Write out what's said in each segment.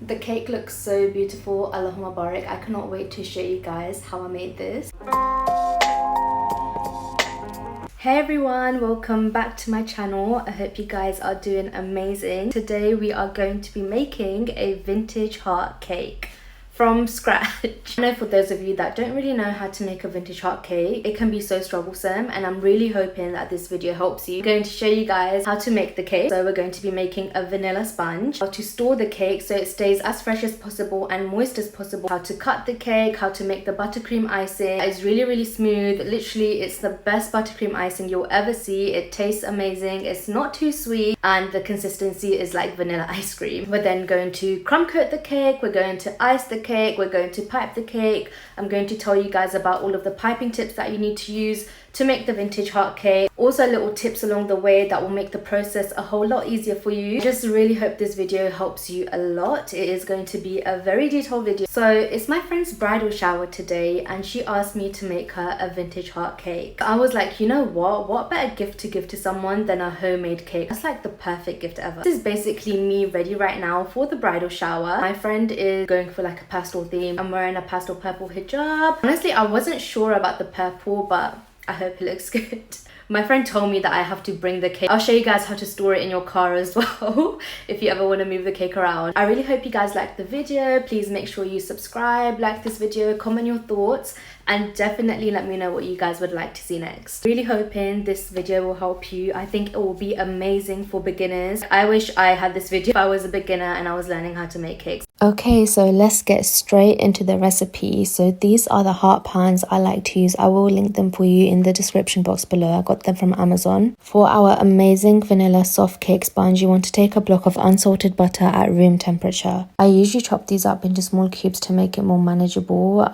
The cake looks so beautiful. Allahumma barik. I cannot wait to show you guys how I made this. Hey everyone, welcome back to my channel. I hope you guys are doing amazing. Today we are going to be making a vintage heart cake from scratch. I know for those of you that don't really know how to make a vintage heart cake, it can be so troublesome, and I'm really hoping that this video helps you. I'm going to show you guys how to make the cake. So we're going to be making a vanilla sponge, how to store the cake so it stays as fresh as possible and moist as possible, how to cut the cake, how to make the buttercream icing. It's really smooth. Literally, it's the best buttercream icing you'll ever see. It tastes amazing. It's not too sweet, and the consistency is like vanilla ice cream. We're then going to crumb coat the cake. We're going to ice the cake. We're going to pipe the cake. I'm going to tell you guys about all of the piping tips that you need to use to make the vintage heart cake. Also little tips along the way that will make the process a whole lot easier for you. I just really hope this video helps you a lot. It is going to be a very detailed video. So it's my friend's bridal shower today, and she asked me to make her a vintage heart cake. I was like, you know what better gift to give to someone than a homemade cake? That's like the perfect gift ever. This is basically me ready right now for the bridal shower. My friend is going for like a pastel theme. I'm wearing a pastel purple hijab. Honestly, I wasn't sure about the purple, but I hope it looks good. My friend told me that I have to bring the cake. I'll show you guys how to store it in your car as well if you ever want to move the cake around. I really hope you guys liked the video. Please make sure you subscribe, like this video, comment your thoughts, and definitely let me know what you guys would like to see next. Really hoping this video will help you. I think it will be amazing for beginners. I wish I had this video if I was a beginner and I was learning how to make cakes. Okay, so let's get straight into the recipe. So these are the heart pans I like to use. I will link them for you in the description box below. I got them from Amazon. For our amazing vanilla soft cake sponge, you want to take a block of unsalted butter at room temperature. I usually chop these up into small cubes to make it more manageable.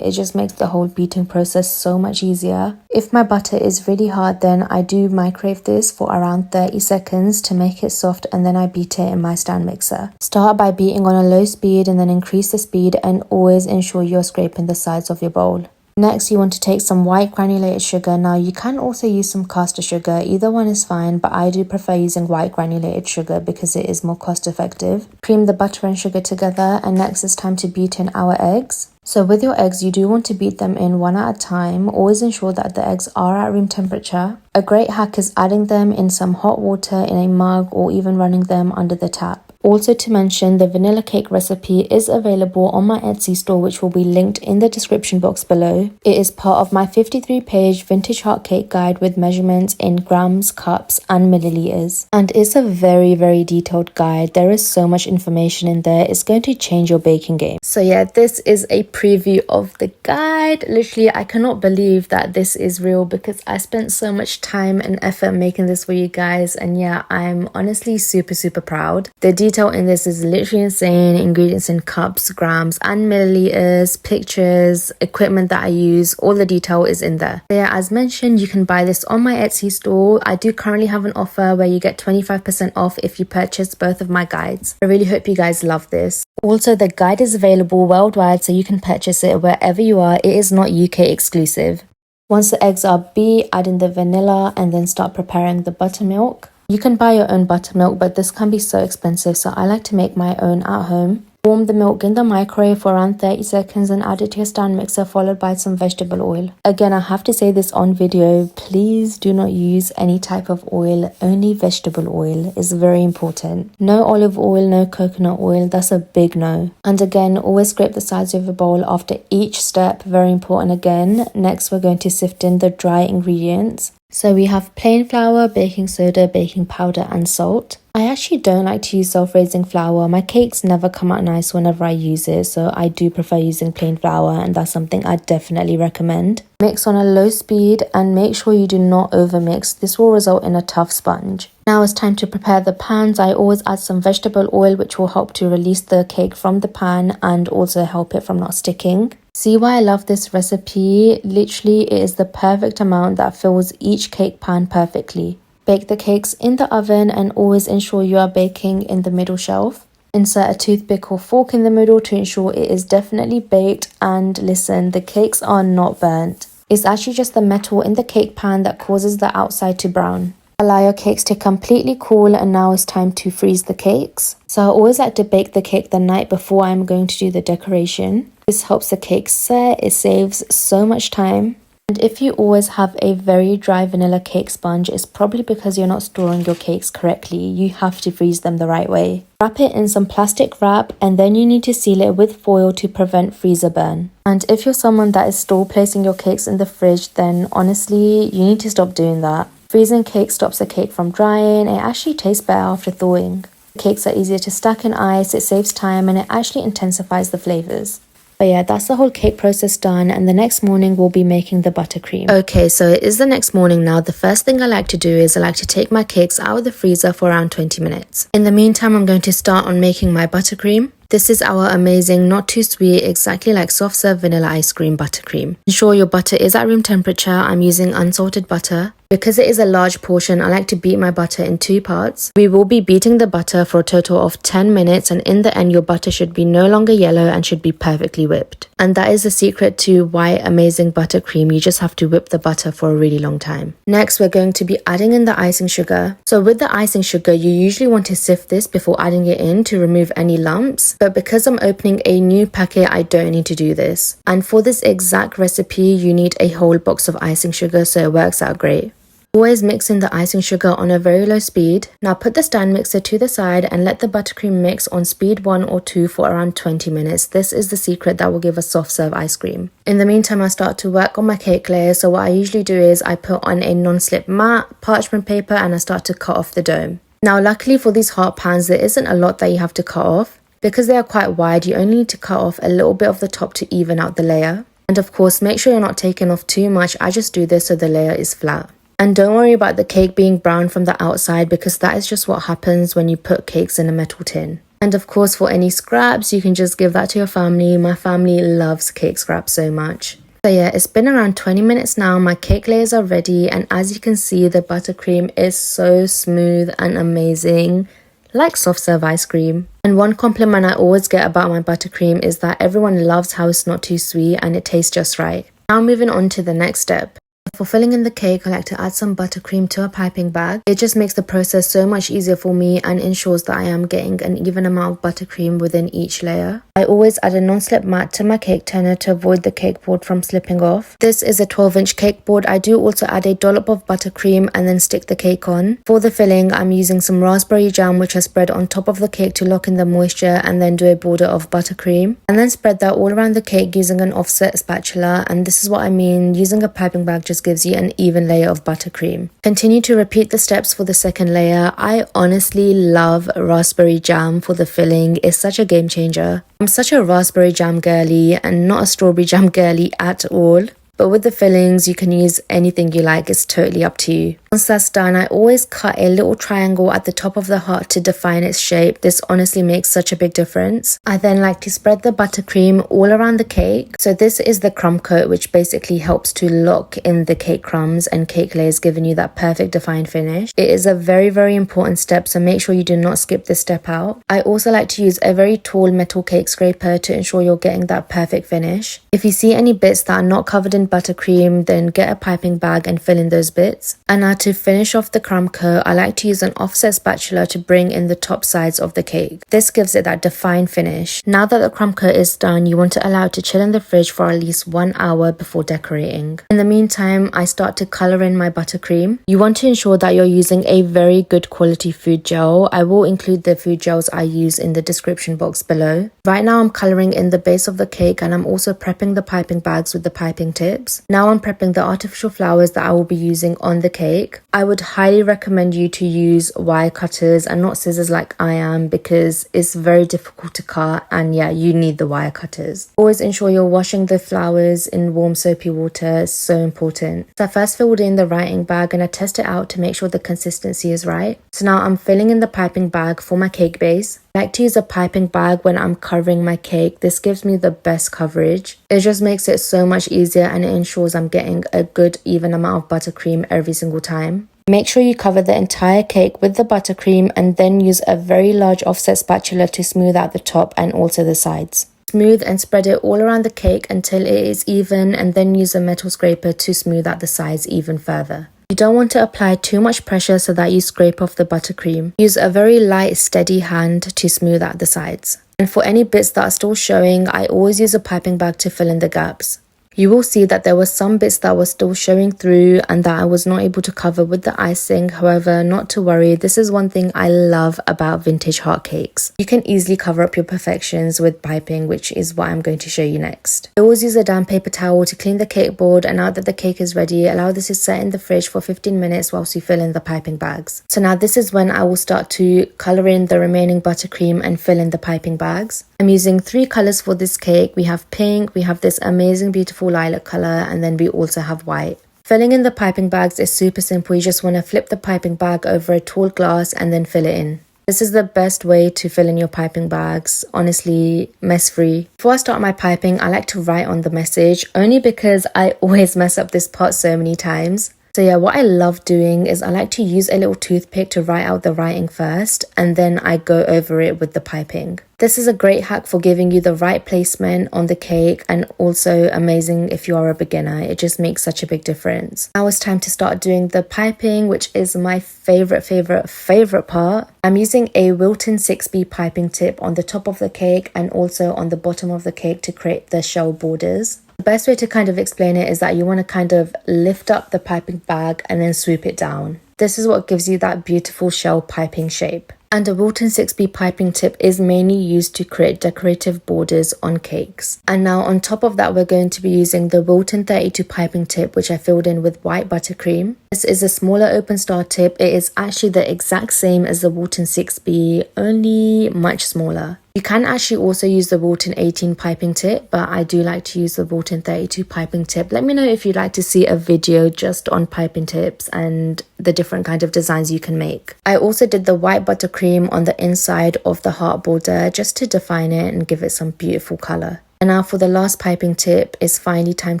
It just makes the whole beating process so much easier. If my butter is really hard, then I do microwave this for around 30 seconds to make it soft, and then I beat it in my stand mixer. Start by beating on a low speed and then increase the speed, and always ensure you're scraping the sides of your bowl. Next, you want to take some white granulated sugar. Now you can also use some caster sugar, either one is fine, but I do prefer using white granulated sugar because it is more cost effective. Cream the butter and sugar together, and next it's time to beat in our eggs. So with your eggs, you do want to beat them in one at a time. Always ensure that the eggs are at room temperature. A great hack is adding them in some hot water in a mug, or even running them under the tap. Also to mention, the vanilla cake recipe is available on my Etsy store, which will be linked in the description box below. It is part of my 53-page vintage heart cake guide with measurements in grams, cups and milliliters. And it's a very detailed guide. There is so much information in there. It's going to change your baking game. So yeah, this is a preview of the guide. Literally, I cannot believe that this is real because I spent so much time and effort making this for you guys. And yeah, I'm honestly super proud. The detail in this is literally insane. Ingredients in cups, grams and milliliters, pictures, equipment that I use, all the detail is in there. So yeah, as mentioned, you can buy this on my Etsy store. I do currently have an offer where you get 25% off if you purchase both of my guides. I really hope you guys love this. Also, the guide is available worldwide, so you can purchase it wherever you are. It is not UK exclusive. Once the eggs are beat, add in the vanilla and then start preparing the buttermilk. You can buy your own buttermilk, but this can be so expensive, so I like to make my own at home. Warm the milk in the microwave for around 30 seconds and add it to your stand mixer, followed by some vegetable oil. Again, I have to say this on video, please do not use any type of oil, only vegetable oil is very important. No olive oil, no coconut oil, that's a big no. And again, always scrape the sides of your bowl after each step, very important again. Next, we're going to sift in the dry ingredients. So we have plain flour, baking soda, baking powder and salt. I actually don't like to use self-raising flour. My cakes never come out nice whenever I use it, so I do prefer using plain flour, and that's something I definitely recommend. Mix on a low speed and make sure you do not overmix. This will result in a tough sponge. Now it's time to prepare the pans. I always add some vegetable oil, which will help to release the cake from the pan and also help it from not sticking. See why I love this recipe? Literally, it is the perfect amount that fills each cake pan perfectly. Bake the cakes in the oven and always ensure you are baking in the middle shelf. Insert a toothpick or fork in the middle to ensure it is definitely baked, and listen, the cakes are not burnt. It's actually just the metal in the cake pan that causes the outside to brown. Allow your cakes to completely cool, and now it's time to freeze the cakes. So I always like to bake the cake the night before I'm going to do the decoration. This helps the cake set, it saves so much time. And if you always have a very dry vanilla cake sponge, it's probably because you're not storing your cakes correctly. You have to freeze them the right way. Wrap it in some plastic wrap, and then you need to seal it with foil to prevent freezer burn. And if you're someone that is still placing your cakes in the fridge, then honestly, you need to stop doing that. Freezing cake stops the cake from drying. It actually tastes better after thawing. Cakes are easier to stack in ice, it saves time, and it actually intensifies the flavors. But yeah, that's the whole cake process done, and the next morning we'll be making the buttercream. Okay, so it is the next morning now. The first thing I like to do is I like to take my cakes out of the freezer for around 20 minutes. In the meantime, I'm going to start on making my buttercream. This is our amazing, not too sweet, exactly like soft serve vanilla ice cream buttercream. Ensure your butter is at room temperature. I'm using unsalted butter. Because it is a large portion, I like to beat my butter in 2 parts. We will be beating the butter for a total of 10 minutes, and in the end your butter should be no longer yellow and should be perfectly whipped. And that is the secret to why amazing buttercream. You just have to whip the butter for a really long time. Next, we're going to be adding in the icing sugar. So with the icing sugar, you usually want to sift this before adding it in to remove any lumps. But because I'm opening a new packet, I don't need to do this. And for this exact recipe, you need a whole box of icing sugar, so it works out great. Always mix in the icing sugar on a very low speed. Now put the stand mixer to the side and let the buttercream mix on speed 1 or 2 for around 20 minutes. This is the secret that will give us soft serve ice cream. In the meantime, I start to work on my cake layer. So what I usually do is I put on a non-slip mat, parchment paper, and I start to cut off the dome. Now luckily for these hot pans, there isn't a lot that you have to cut off. Because they are quite wide, you only need to cut off a little bit of the top to even out the layer. And of course, make sure you're not taking off too much. I just do this so the layer is flat. And don't worry about the cake being brown from the outside, because that is just what happens when you put cakes in a metal tin. And of course, for any scraps, you can just give that to your family. My family loves cake scraps so much. So yeah, it's been around 20 minutes now. My cake layers are ready, and as you can see, the buttercream is so smooth and amazing, like soft serve ice cream. And one compliment I always get about my buttercream is that everyone loves how it's not too sweet and it tastes just right. Now moving on to the next step. For filling in the cake, I like to add some buttercream to a piping bag. It just makes the process so much easier for me and ensures that I am getting an even amount of buttercream within each layer. I always add a non-slip mat to my cake turner to avoid the cake board from slipping off. This is a 12-inch cake board. I do also add a dollop of buttercream and then stick the cake on. For the filling, I'm using some raspberry jam which I spread on top of the cake to lock in the moisture, and then do a border of buttercream. And then spread that all around the cake using an offset spatula, and this is what I mean, using a piping bag just gives you an even layer of buttercream. Continue to repeat the steps for the second layer. I honestly love raspberry jam for the filling. It's such a game changer. I'm such a raspberry jam girly and not a strawberry jam girly at all. But with the fillings, you can use anything you like. It's totally up to you. Once that's done, I always cut a little triangle at the top of the heart to define its shape. This honestly makes such a big difference. I then like to spread the buttercream all around the cake. So this is the crumb coat, which basically helps to lock in the cake crumbs and cake layers, giving you that perfect defined finish. It is a very, very important step, so make sure you do not skip this step out. I also like to use a very tall metal cake scraper to ensure you're getting that perfect finish. If you see any bits that are not covered in buttercream, then get a piping bag and fill in those bits. And now to finish off the crumb coat, I like to use an offset spatula to bring in the top sides of the cake. This gives it that defined finish. Now that the crumb coat is done, you want to allow it to chill in the fridge for at least 1 hour before decorating. In the meantime, I start to color in my buttercream. You want to ensure that you're using a very good quality food gel. I will include the food gels I use in the description box below. Right now I'm coloring in the base of the cake, and I'm also prepping the piping bags with the piping tips. Now I'm prepping the artificial flowers that I will be using on the cake. I would highly recommend you to use wire cutters and not scissors like I am, because it's very difficult to cut, and yeah, you need the wire cutters. Always ensure you're washing the flowers in warm soapy water. It's so important. So I first filled in the writing bag and I test it out to make sure the consistency is right. So now I'm filling in the piping bag for my cake base. I like to use a piping bag when I'm covering my cake. This gives me the best coverage. It just makes it so much easier, and it ensures I'm getting a good even amount of buttercream every single time. Make sure you cover the entire cake with the buttercream and then use a very large offset spatula to smooth out the top and also the sides. Smooth and spread it all around the cake until it is even, and then use a metal scraper to smooth out the sides even further. You don't want to apply too much pressure so that you scrape off the buttercream. Use a very light, steady hand to smooth out the sides. And for any bits that are still showing, I always use a piping bag to fill in the gaps. You will see that there were some bits that were still showing through and that I was not able to cover with the icing. However, not to worry, this is one thing I love about vintage heart cakes. You can easily cover up your imperfections with piping, which is what I'm going to show you next. I always use a damp paper towel to clean the cake board, and now that the cake is ready, allow this to set in the fridge for 15 minutes whilst you fill in the piping bags. So now this is when I will start to colour in the remaining buttercream and fill in the piping bags. I'm using 3 colours for this cake. We have pink, we have this amazing beautiful lilac colour, and then we also have white. Filling in the piping bags is super simple. You just want to flip the piping bag over a tall glass and then fill it in. This is the best way to fill in your piping bags, honestly, mess free. Before I start my piping, I like to write on the message, only because I always mess up this part so many times. So yeah, what I love doing is I like to use a little toothpick to write out the writing first, and then I go over it with the piping. This is a great hack for giving you the right placement on the cake, and also amazing if you are a beginner. It just makes such a big difference. Now it's time to start doing the piping, which is my favorite part. I'm using a Wilton 6B piping tip on the top of the cake and also on the bottom of the cake to create the shell borders. The best way to kind of explain it is that you want to kind of lift up the piping bag and then swoop it down. This is what gives you that beautiful shell piping shape. And a Wilton 6B piping tip is mainly used to create decorative borders on cakes. And now on top of that, we're going to be using the Wilton 32 piping tip, which I filled in with white buttercream. This is a smaller open star tip. It is actually the exact same as the Wilton 6B, only much smaller. You can actually also use the Wilton 18 piping tip, but I do like to use the Wilton 32 piping tip. Let me know if you'd like to see a video just on piping tips and the different kind of designs you can make. I also did the white buttercream on the inside of the heart border just to define it and give it some beautiful colour. And now for the last piping tip, it's finally time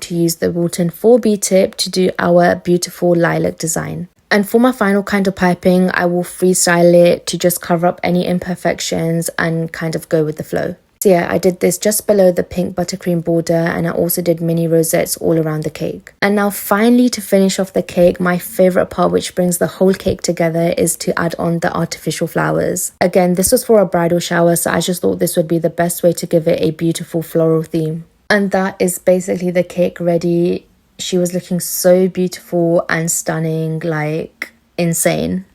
to use the Wilton 4B tip to do our beautiful lilac design. And for my final kind of piping, I will freestyle it to just cover up any imperfections and kind of go with the flow. So yeah, I did this just below the pink buttercream border, and I also did mini rosettes all around the cake. And now finally, to finish off the cake, my favorite part, which brings the whole cake together, is to add on the artificial flowers. Again, this was for a bridal shower, so I just thought this would be the best way to give it a beautiful floral theme. And that is basically the cake ready. She was looking so beautiful and stunning, like insanely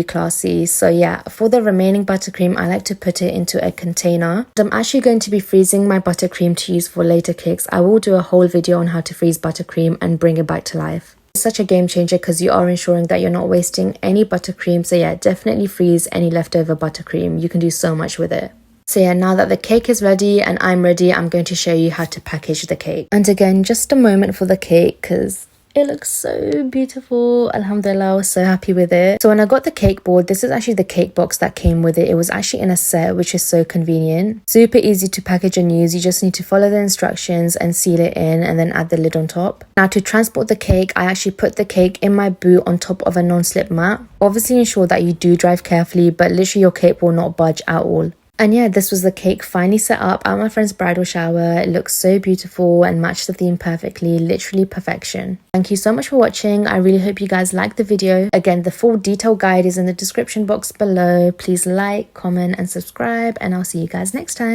classy. So yeah, for the remaining buttercream, I like to put it into a container. I'm actually going to be freezing my buttercream to use for later cakes. I will do a whole video on how to freeze buttercream and bring it back to life. It's such a game changer because you are ensuring that you're not wasting any buttercream. So yeah, definitely freeze any leftover buttercream. You can do so much with it. So yeah, now that the cake is ready and I'm ready, I'm going to show you how to package the cake. And again, just a moment for the cake because it looks so beautiful. Alhamdulillah, I was so happy with it. So when I got the cake board, this is actually the cake box that came with it. It was actually in a set, which is so convenient. Super easy to package and use. You just need to follow the instructions and seal it in and then add the lid on top. Now to transport the cake, I actually put the cake in my boot on top of a non-slip mat. Obviously ensure that you do drive carefully, but literally your cake will not budge at all. And yeah, this was the cake finally set up at my friend's bridal shower. It looks so beautiful and matched the theme perfectly, literally perfection. Thank you so much for watching. I really hope you guys liked the video. Again, the full detailed guide is in the description box below. Please like, comment and subscribe, and I'll see you guys next time.